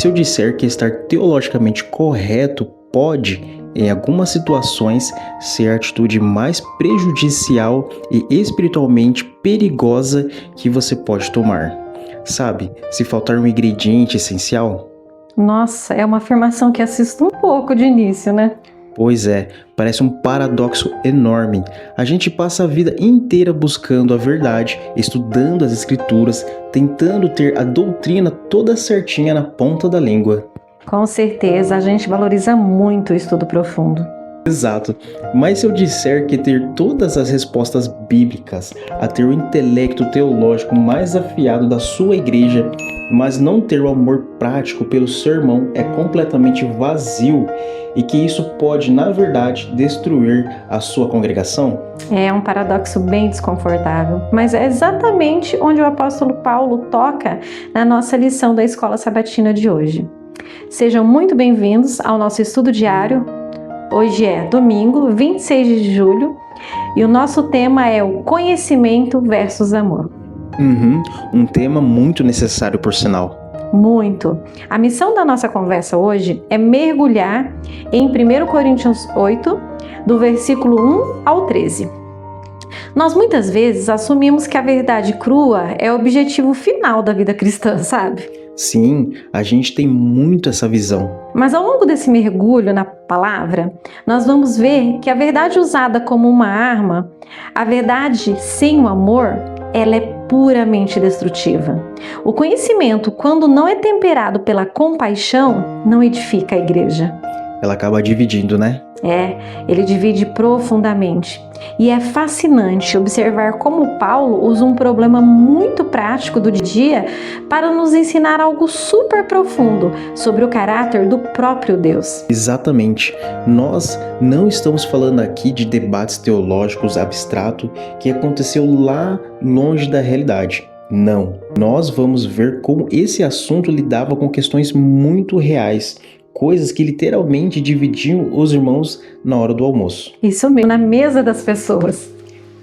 se eu disser que estar teologicamente correto pode, em algumas situações, ser a atitude mais prejudicial e espiritualmente perigosa que você pode tomar? Sabe, se faltar um ingrediente essencial? Nossa, é uma afirmação que assusta um pouco de início, né? Pois é, parece um paradoxo enorme. A gente passa a vida inteira buscando a verdade, estudando as escrituras, tentando ter a doutrina toda certinha na ponta da língua. Com certeza, a gente valoriza muito o estudo profundo. Exato, mas se eu disser que ter todas as respostas bíblicas, a ter o intelecto teológico mais afiado da sua igreja, mas não ter o amor prático pelo sermão é completamente vazio e que isso pode, na verdade, destruir a sua congregação? É um paradoxo bem desconfortável, mas é exatamente onde o apóstolo Paulo toca na nossa lição da Escola Sabatina de hoje. Sejam muito bem-vindos ao nosso estudo diário. Hoje é domingo, 26 de julho, e o nosso tema é o conhecimento versus amor. Um tema muito necessário, por sinal. Muito. A missão da nossa conversa hoje é mergulhar em 1 Coríntios 8, do versículo 1 ao 13. Nós muitas vezes assumimos que a verdade crua é o objetivo final da vida cristã, sabe? Sim, a gente tem muito essa visão. Mas ao longo desse mergulho na palavra, nós vamos ver que a verdade usada como uma arma, a verdade sem o amor, ela é puramente destrutiva. O conhecimento, quando não é temperado pela compaixão, não edifica a igreja. Ela acaba dividindo, né? Ele divide profundamente. E é fascinante observar como Paulo usa um problema muito prático do dia para nos ensinar algo super profundo sobre o caráter do próprio Deus. Exatamente. Nós não estamos falando aqui de debates teológicos abstratos que aconteceu lá longe da realidade. Não. Nós vamos ver como esse assunto lidava com questões muito reais, coisas que literalmente dividiam os irmãos na hora do almoço. Isso mesmo, na mesa das pessoas.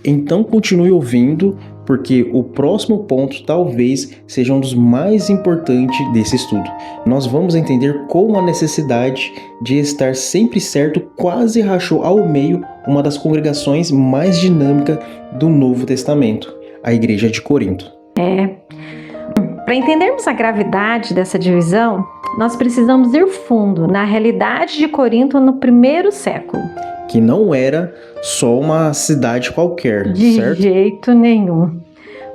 Então continue ouvindo, porque o próximo ponto talvez seja um dos mais importantes desse estudo. Nós vamos entender como a necessidade de estar sempre certo quase rachou ao meio uma das congregações mais dinâmicas do Novo Testamento, a Igreja de Corinto. Para entendermos a gravidade dessa divisão, nós precisamos ir fundo na realidade de Corinto no primeiro século. Que não era só uma cidade qualquer, De certo? jeito nenhum.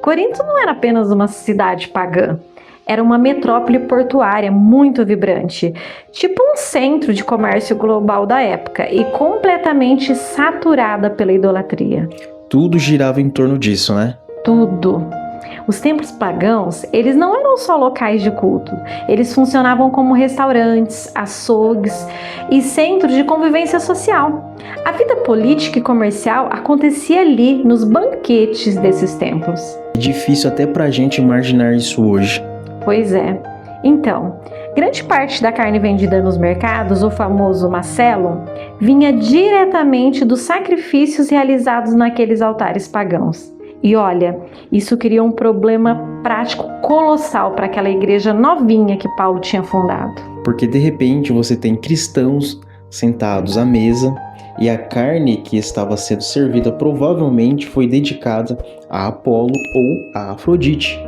Corinto não era apenas uma cidade pagã. Era uma metrópole portuária muito vibrante, tipo um centro de comércio global da época e completamente saturada pela idolatria. Tudo girava em torno disso, né? Tudo. Os templos pagãos, eles não eram só locais de culto, eles funcionavam como restaurantes, açougues e centros de convivência social. A vida política e comercial acontecia ali, nos banquetes desses templos. É difícil até pra gente imaginar isso hoje. Pois é. Então, grande parte da carne vendida nos mercados, o famoso macelo, vinha diretamente dos sacrifícios realizados naqueles altares pagãos. E olha, isso cria um problema prático colossal para aquela igreja novinha que Paulo tinha fundado. Porque de repente você tem cristãos sentados à mesa e a carne que estava sendo servida provavelmente foi dedicada a Apolo ou a Afrodite,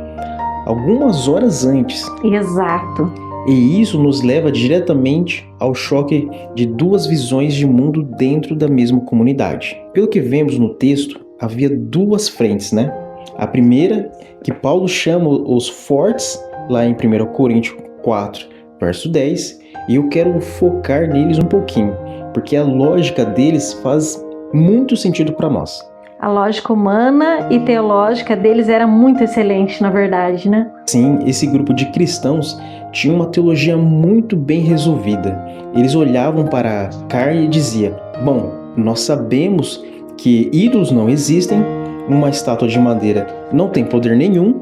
algumas horas antes. Exato. E isso nos leva diretamente ao choque de duas visões de mundo dentro da mesma comunidade. Pelo que vemos no texto, havia duas frentes, né? A primeira, que Paulo chama os fortes, lá em 1 Coríntios 4, verso 10, e eu quero focar neles um pouquinho, porque a lógica deles faz muito sentido para nós. A lógica humana e teológica deles era muito excelente, na verdade, né? Sim, esse grupo de cristãos tinha uma teologia muito bem resolvida. Eles olhavam para a carne e diziam: bom, nós sabemos que ídolos não existem, uma estátua de madeira não tem poder nenhum.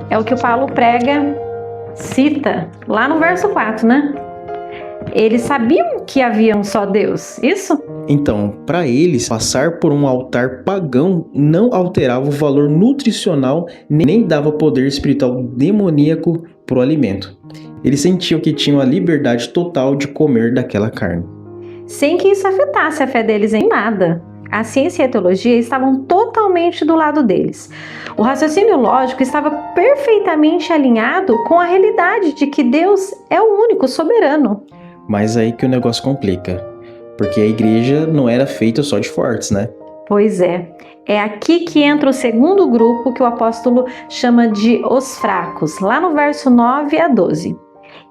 É o que o Paulo prega, cita lá no verso 4, né? Eles sabiam que havia um só Deus, isso? Então, para eles, passar por um altar pagão não alterava o valor nutricional nem dava poder espiritual demoníaco para o alimento. Eles sentiam que tinham a liberdade total de comer daquela carne. Sem que isso afetasse a fé deles em nada. A ciência e a teologia estavam totalmente do lado deles. O raciocínio lógico estava perfeitamente alinhado com a realidade de que Deus é o único soberano. Mas aí que o negócio complica, porque a igreja não era feita só de fortes, né? Pois é. É aqui que entra o segundo grupo que o apóstolo chama de os fracos, lá no verso 9 a 12.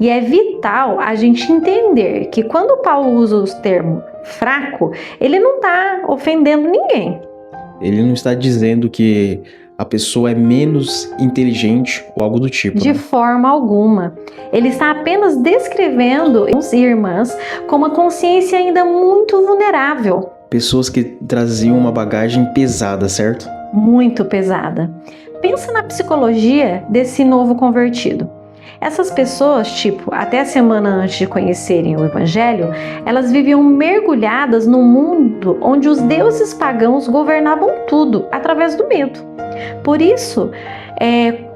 E é vital a gente entender que quando Paulo usa o termo fraco, ele não está ofendendo ninguém. Ele não está dizendo que a pessoa é menos inteligente ou algo do tipo. De forma alguma. Ele está apenas descrevendo os irmãs com uma consciência ainda muito vulnerável. Pessoas que traziam uma bagagem pesada, certo? Muito pesada. Pensa na psicologia desse novo convertido. Essas pessoas, até a semana antes de conhecerem o Evangelho, elas viviam mergulhadas num mundo onde os deuses pagãos governavam tudo através do medo. Por isso,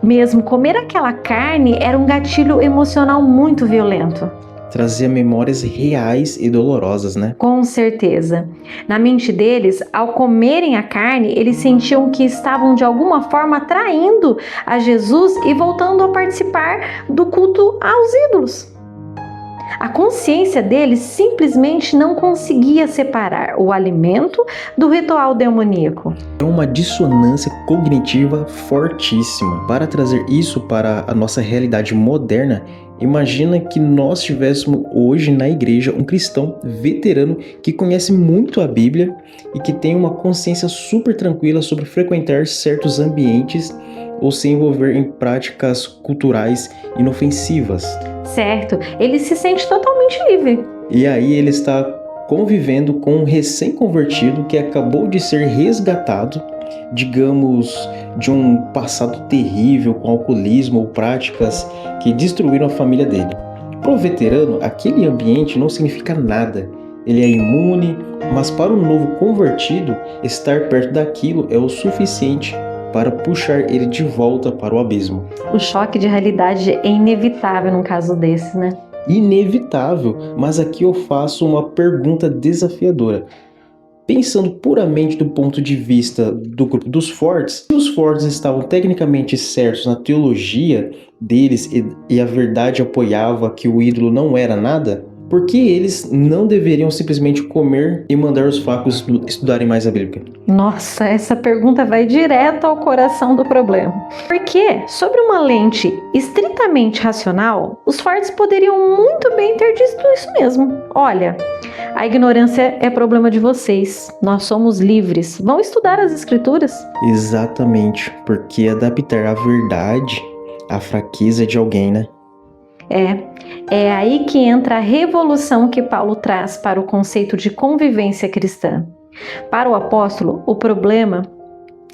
mesmo comer aquela carne era um gatilho emocional muito violento. Trazia memórias reais e dolorosas, né? Com certeza. Na mente deles, ao comerem a carne, eles sentiam que estavam de alguma forma traindo a Jesus e voltando a participar do culto aos ídolos. A consciência deles simplesmente não conseguia separar o alimento do ritual demoníaco. É uma dissonância cognitiva fortíssima. Para trazer isso para a nossa realidade moderna, imagina que nós tivéssemos hoje na igreja um cristão veterano que conhece muito a Bíblia e que tem uma consciência super tranquila sobre frequentar certos ambientes ou se envolver em práticas culturais inofensivas. Certo, ele se sente totalmente livre. E aí ele está convivendo com um recém-convertido que acabou de ser resgatado, digamos, de um passado terrível com alcoolismo ou práticas que destruíram a família dele. Para o veterano, aquele ambiente não significa nada. Ele é imune, mas para o novo convertido, estar perto daquilo é o suficiente para puxar ele de volta para o abismo. O choque de realidade é inevitável num caso desse, né? Inevitável, mas aqui eu faço uma pergunta desafiadora. Pensando puramente do ponto de vista do grupo dos fortes, se os fortes estavam tecnicamente certos na teologia deles e a verdade apoiava que o ídolo não era nada, por que eles não deveriam simplesmente comer e mandar os fracos estudarem mais a Bíblia? Nossa, essa pergunta vai direto ao coração do problema. Porque, sobre uma lente estritamente racional, os fortes poderiam muito bem ter dito isso mesmo. Olha, a ignorância é problema de vocês. Nós somos livres. Vão estudar as escrituras? Exatamente, porque adaptar a verdade à fraqueza de alguém, né? É aí que entra a revolução que Paulo traz para o conceito de convivência cristã. Para o apóstolo, o problema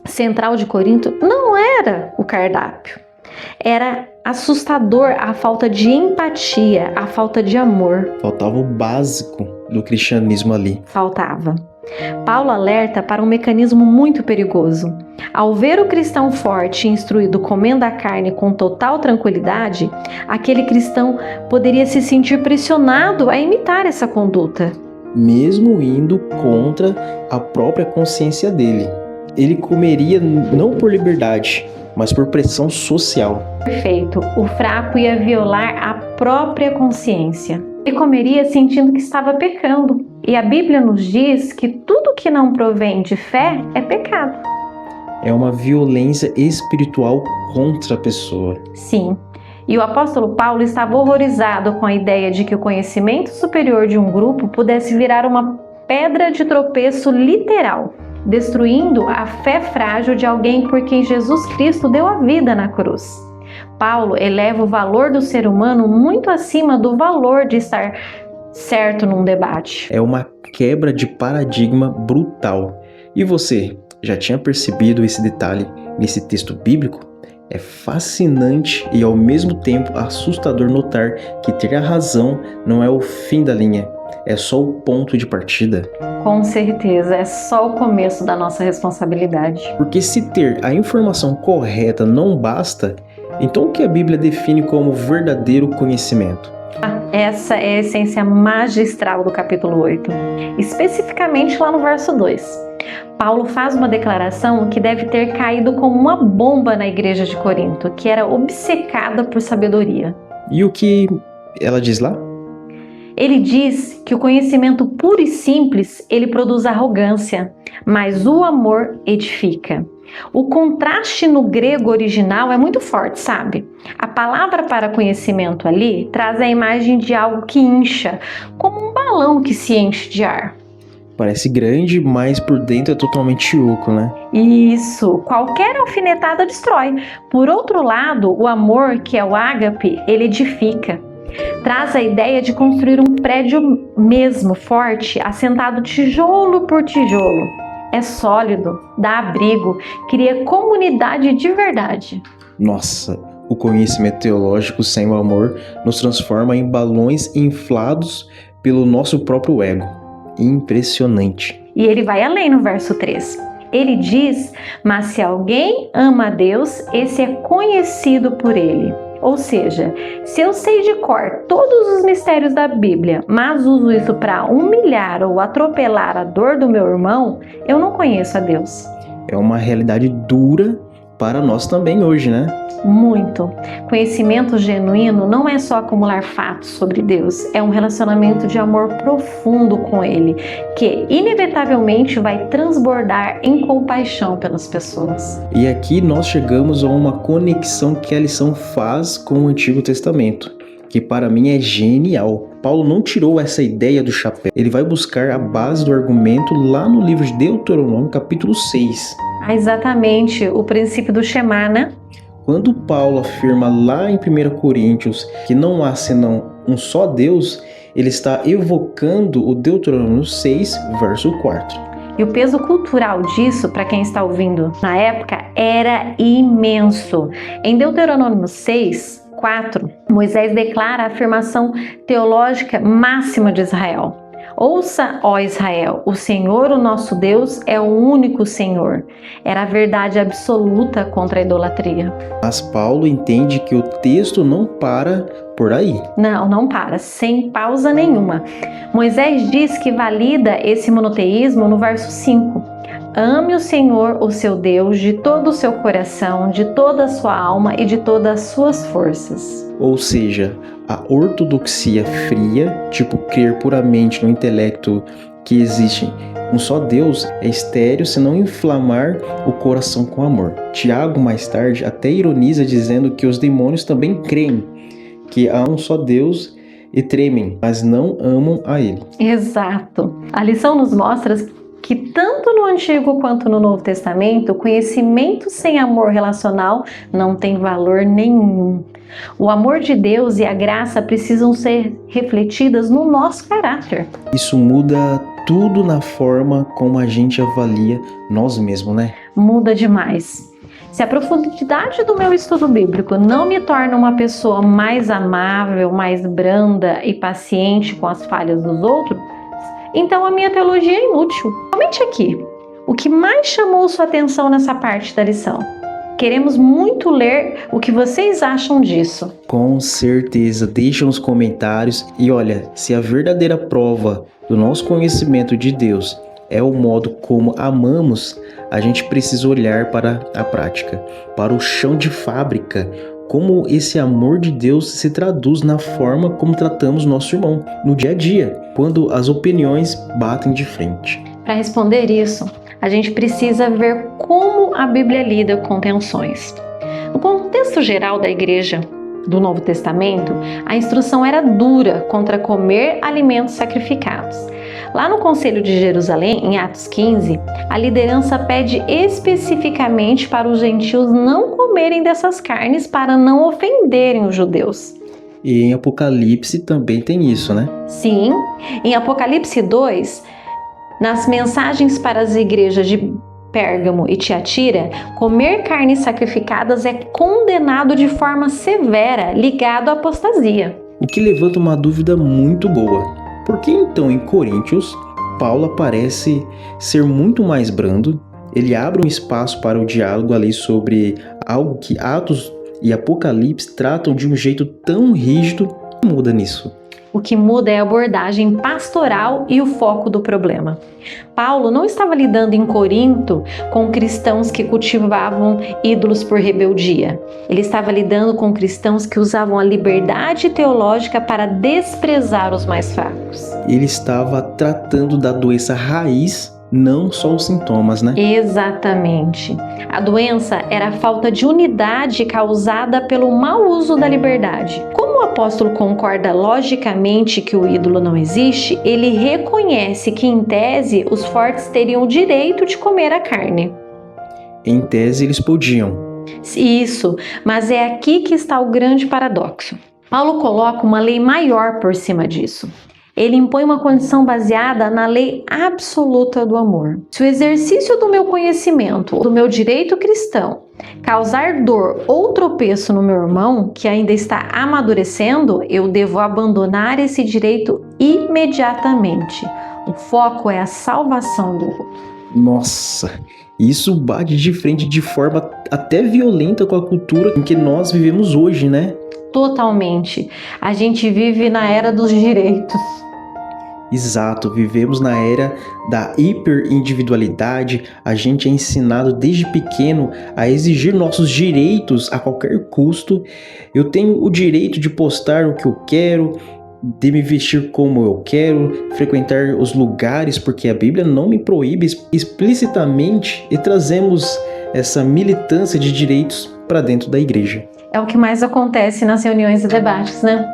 central de Corinto não era o cardápio. Era assustador a falta de empatia, a falta de amor. Faltava o básico do cristianismo ali. Faltava. Paulo alerta para um mecanismo muito perigoso. Ao ver o cristão forte e instruído comendo a carne com total tranquilidade, aquele cristão poderia se sentir pressionado a imitar essa conduta. Mesmo indo contra a própria consciência dele. Ele comeria não por liberdade, mas por pressão social. Perfeito. O fraco ia violar a própria consciência. Ele comeria sentindo que estava pecando. E a Bíblia nos diz que tudo que não provém de fé é pecado. É uma violência espiritual contra a pessoa. Sim. E o apóstolo Paulo estava horrorizado com a ideia de que o conhecimento superior de um grupo pudesse virar uma pedra de tropeço literal, destruindo a fé frágil de alguém por quem Jesus Cristo deu a vida na cruz. Paulo eleva o valor do ser humano muito acima do valor de estar certo num debate. É uma quebra de paradigma brutal. E você, já tinha percebido esse detalhe nesse texto bíblico? É fascinante e ao mesmo tempo assustador notar que ter a razão não é o fim da linha, é só o ponto de partida. Com certeza, é só o começo da nossa responsabilidade. Porque se ter a informação correta não basta, Então, o que a Bíblia define como verdadeiro conhecimento? Essa é a essência magistral do capítulo 8, especificamente lá no verso 2. Paulo faz uma declaração que deve ter caído como uma bomba na igreja de Corinto, que era obcecada por sabedoria. E o que ela diz lá? Ele diz que o conhecimento puro e simples, ele produz arrogância, mas o amor edifica. O contraste no grego original é muito forte, sabe? A palavra para conhecimento ali traz a imagem de algo que incha, como um balão que se enche de ar. Parece grande, mas por dentro é totalmente oco, né? Isso, qualquer alfinetada destrói. Por outro lado, o amor, que é o ágape, ele edifica. Traz a ideia de construir um prédio mesmo, forte, assentado tijolo por tijolo. É sólido, dá abrigo, cria comunidade de verdade. Nossa, o conhecimento teológico sem o amor nos transforma em balões inflados pelo nosso próprio ego. Impressionante. E ele vai além no verso 3. Ele diz, mas se alguém ama a Deus, esse é conhecido por ele. Ou seja, se eu sei de cor todos os mistérios da Bíblia, mas uso isso para humilhar ou atropelar a dor do meu irmão, eu não conheço a Deus. É uma realidade dura para nós também hoje, né? Muito. Conhecimento genuíno não é só acumular fatos sobre Deus, é um relacionamento de amor profundo com Ele, que inevitavelmente vai transbordar em compaixão pelas pessoas. E aqui nós chegamos a uma conexão que a lição faz com o Antigo Testamento, que para mim é genial. Paulo não tirou essa ideia do chapéu, ele vai buscar a base do argumento lá no livro de Deuteronômio, capítulo 6. Exatamente, o princípio do Shema, né? Quando Paulo afirma lá em 1 Coríntios que não há senão um só Deus, ele está evocando o Deuteronômio 6, verso 4. E o peso cultural disso, para quem está ouvindo na época, era imenso. Em Deuteronômio 6, 4, Moisés declara a afirmação teológica máxima de Israel. Ouça, ó Israel, o Senhor, o nosso Deus, é o único Senhor. Era a verdade absoluta contra a idolatria. Mas Paulo entende que o texto não para por aí. Não para, sem pausa nenhuma. Moisés diz que valida esse monoteísmo no verso 5. Ame o Senhor, o seu Deus, de todo o seu coração, de toda a sua alma e de todas as suas forças. Ou seja, a ortodoxia fria, tipo crer puramente no intelecto que existe um só Deus, é estéril se não inflamar o coração com amor. Tiago, mais tarde, até ironiza dizendo que os demônios também creem que há um só Deus e tremem, mas não amam a Ele. Exato. A lição nos mostra que tanto no Antigo quanto no Novo Testamento, o conhecimento sem amor relacional não tem valor nenhum. O amor de Deus e a graça precisam ser refletidas no nosso caráter. Isso muda tudo na forma como a gente avalia nós mesmos, né? Muda demais. Se a profundidade do meu estudo bíblico não me torna uma pessoa mais amável, mais branda e paciente com as falhas dos outros, então a minha teologia é inútil. Comente aqui, o que mais chamou sua atenção nessa parte da lição? Queremos muito ler o que vocês acham disso. Com certeza, deixa nos comentários e olha, se a verdadeira prova do nosso conhecimento de Deus é o modo como amamos, a gente precisa olhar para a prática, para o chão de fábrica, como esse amor de Deus se traduz na forma como tratamos nosso irmão, no dia a dia, quando as opiniões batem de frente. Para responder isso, a gente precisa ver como a Bíblia lida com tensões. No contexto geral da igreja do Novo Testamento, a instrução era dura contra comer alimentos sacrificados. Lá no Conselho de Jerusalém, em Atos 15, a liderança pede especificamente para os gentios não comerem dessas carnes para não ofenderem os judeus. E em Apocalipse também tem isso, né? Sim, em Apocalipse 2, nas mensagens para as igrejas de Pérgamo e Tiatira, comer carnes sacrificadas é condenado de forma severa, ligado à apostasia. O que levanta uma dúvida muito boa. Por que então em Coríntios, Paulo parece ser muito mais brando? Ele abre um espaço para o diálogo ali sobre algo que Atos e Apocalipse tratam de um jeito tão rígido, o que muda nisso? O que muda é a abordagem pastoral e o foco do problema. Paulo não estava lidando em Corinto com cristãos que cultivavam ídolos por rebeldia. Ele estava lidando com cristãos que usavam a liberdade teológica para desprezar os mais fracos. Ele estava tratando da doença raiz, não só os sintomas, né? Exatamente. A doença era a falta de unidade causada pelo mau uso da liberdade. Como o apóstolo concorda logicamente que o ídolo não existe, ele reconhece que, em tese, os fortes teriam o direito de comer a carne. Em tese, eles podiam. Isso, mas é aqui que está o grande paradoxo. Paulo coloca uma lei maior por cima disso. Ele impõe uma condição baseada na lei absoluta do amor. Se o exercício do meu conhecimento, do meu direito cristão, causar dor ou tropeço no meu irmão, que ainda está amadurecendo, eu devo abandonar esse direito imediatamente. O foco é a salvação do outro. Nossa, isso bate de frente de forma até violenta com a cultura em que nós vivemos hoje, né? Totalmente. A gente vive na era dos direitos. Exato, vivemos na era da hiperindividualidade. A gente é ensinado desde pequeno a exigir nossos direitos a qualquer custo. Eu tenho o direito de postar o que eu quero, de me vestir como eu quero, frequentar os lugares porque a Bíblia não me proíbe explicitamente, e trazemos essa militância de direitos para dentro da igreja. É o que mais acontece nas reuniões e debates, né?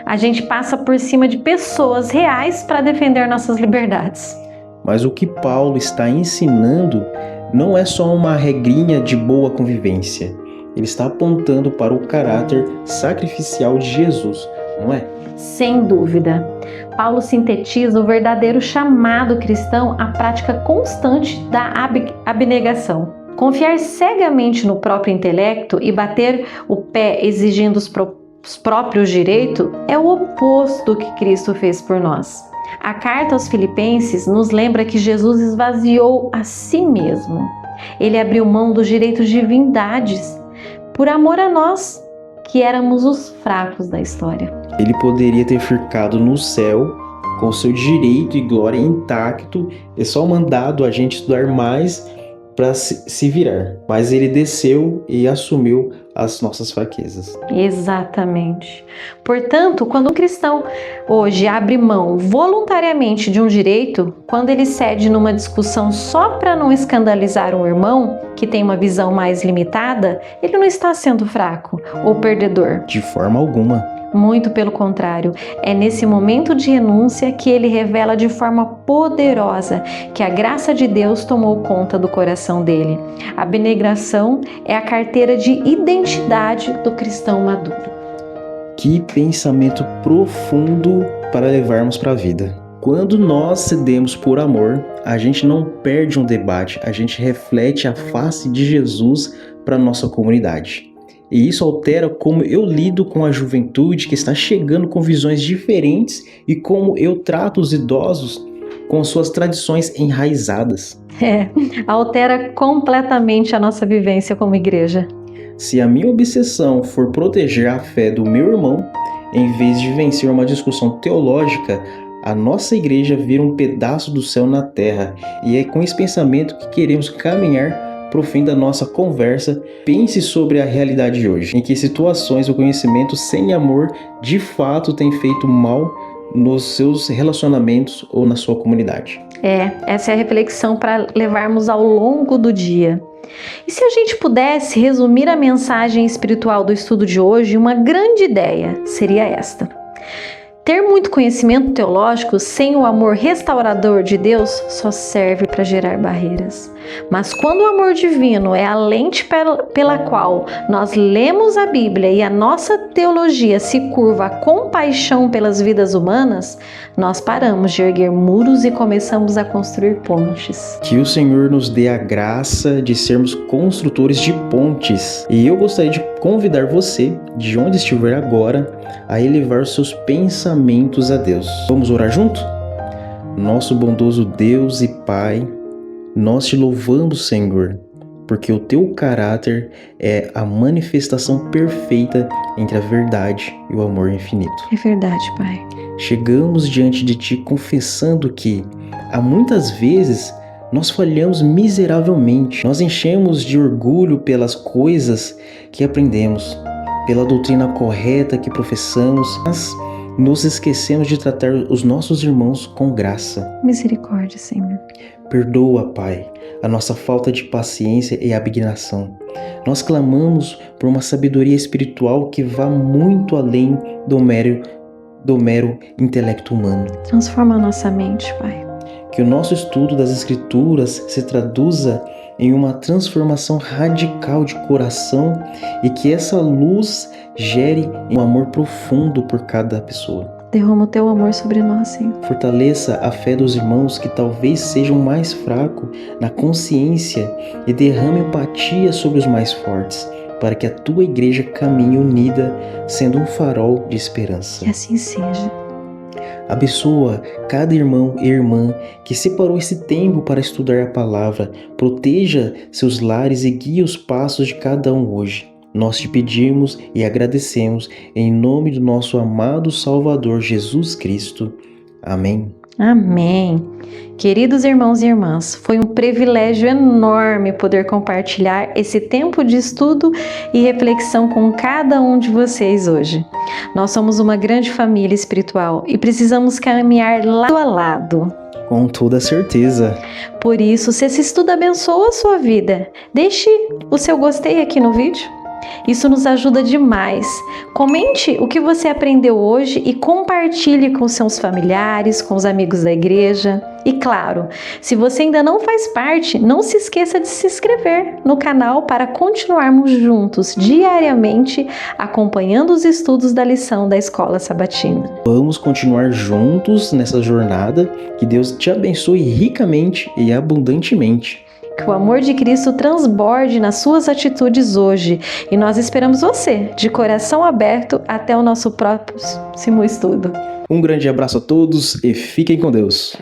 A gente passa por cima de pessoas reais para defender nossas liberdades. Mas o que Paulo está ensinando não é só uma regrinha de boa convivência. Ele está apontando para o caráter sacrificial de Jesus, não é? Sem dúvida. Paulo sintetiza o verdadeiro chamado cristão à prática constante da abnegação. Confiar cegamente no próprio intelecto e bater o pé exigindo os próprios direitos é o oposto do que Cristo fez por nós. A carta aos Filipenses nos lembra que Jesus esvaziou a si mesmo. Ele abriu mão dos direitos de divindades por amor a nós, que éramos os fracos da história. Ele poderia ter ficado no céu com seu direito e glória intacto e só mandado a gente estudar mais para se virar. Mas ele desceu e assumiu as nossas fraquezas. Exatamente. Portanto, quando um cristão hoje abre mão voluntariamente de um direito, quando ele cede numa discussão só para não escandalizar um irmão que tem uma visão mais limitada, ele não está sendo fraco ou perdedor. De forma alguma. Muito pelo contrário, é nesse momento de renúncia que ele revela de forma poderosa que a graça de Deus tomou conta do coração dele. A abnegação é a carteira de identidade do cristão maduro. Que pensamento profundo para levarmos para a vida. Quando nós cedemos por amor, a gente não perde um debate, a gente reflete a face de Jesus para a nossa comunidade. E isso altera como eu lido com a juventude que está chegando com visões diferentes e como eu trato os idosos com suas tradições enraizadas. Altera completamente a nossa vivência como igreja. Se a minha obsessão for proteger a fé do meu irmão, em vez de vencer uma discussão teológica, a nossa igreja vira um pedaço do céu na terra. E é com esse pensamento que queremos caminhar para o fim da nossa conversa. Pense sobre a realidade de hoje. Em que situações o conhecimento sem amor de fato tem feito mal nos seus relacionamentos ou na sua comunidade? Essa é a reflexão para levarmos ao longo do dia. E se a gente pudesse resumir a mensagem espiritual do estudo de hoje, uma grande ideia seria esta: ter muito conhecimento teológico sem o amor restaurador de Deus só serve para gerar barreiras. Mas quando o amor divino é a lente pela qual nós lemos a Bíblia e a nossa teologia se curva a compaixão pelas vidas humanas, nós paramos de erguer muros e começamos a construir pontes. Que o Senhor nos dê a graça de sermos construtores de pontes. E eu gostaria de convidar você, de onde estiver agora, a elevar seus pensamentos a Deus. Vamos orar junto? Nosso bondoso Deus e Pai, nós te louvamos, Senhor, porque o teu caráter é a manifestação perfeita entre a verdade e o amor infinito. É verdade, Pai. Chegamos diante de Ti confessando que, há muitas vezes, nós falhamos miseravelmente. Nós enchemos de orgulho pelas coisas que aprendemos, pela doutrina correta que professamos, mas nos esquecemos de tratar os nossos irmãos com graça. Misericórdia, Senhor. Perdoa, Pai, a nossa falta de paciência e abnegação. Nós clamamos por uma sabedoria espiritual que vá muito além do mero intelecto humano. Transforma a nossa mente, Pai. Que o nosso estudo das Escrituras se traduza em uma transformação radical de coração e que essa luz gere um amor profundo por cada pessoa. Derrama o teu amor sobre nós, Senhor. Fortaleça a fé dos irmãos que talvez sejam mais fracos na consciência e derrame empatia sobre os mais fortes, para que a tua igreja caminhe unida, sendo um farol de esperança. Que assim seja. Abençoa cada irmão e irmã que separou esse tempo para estudar a palavra. Proteja seus lares e guie os passos de cada um hoje. Nós te pedimos e agradecemos em nome do nosso amado Salvador Jesus Cristo. Amém. Amém. Queridos irmãos e irmãs, foi um privilégio enorme poder compartilhar esse tempo de estudo e reflexão com cada um de vocês hoje. Nós somos uma grande família espiritual e precisamos caminhar lado a lado. Com toda certeza. Por isso, se esse estudo abençoa a sua vida, deixe o seu gostei aqui no vídeo. Isso nos ajuda demais. Comente o que você aprendeu hoje e compartilhe com seus familiares, com os amigos da igreja. E claro, se você ainda não faz parte, não se esqueça de se inscrever no canal para continuarmos juntos diariamente acompanhando os estudos da lição da Escola Sabatina. Vamos continuar juntos nessa jornada. Que Deus te abençoe ricamente e abundantemente. Que o amor de Cristo transborde nas suas atitudes hoje. E nós esperamos você, de coração aberto, até o nosso próximo estudo. Um grande abraço a todos e fiquem com Deus.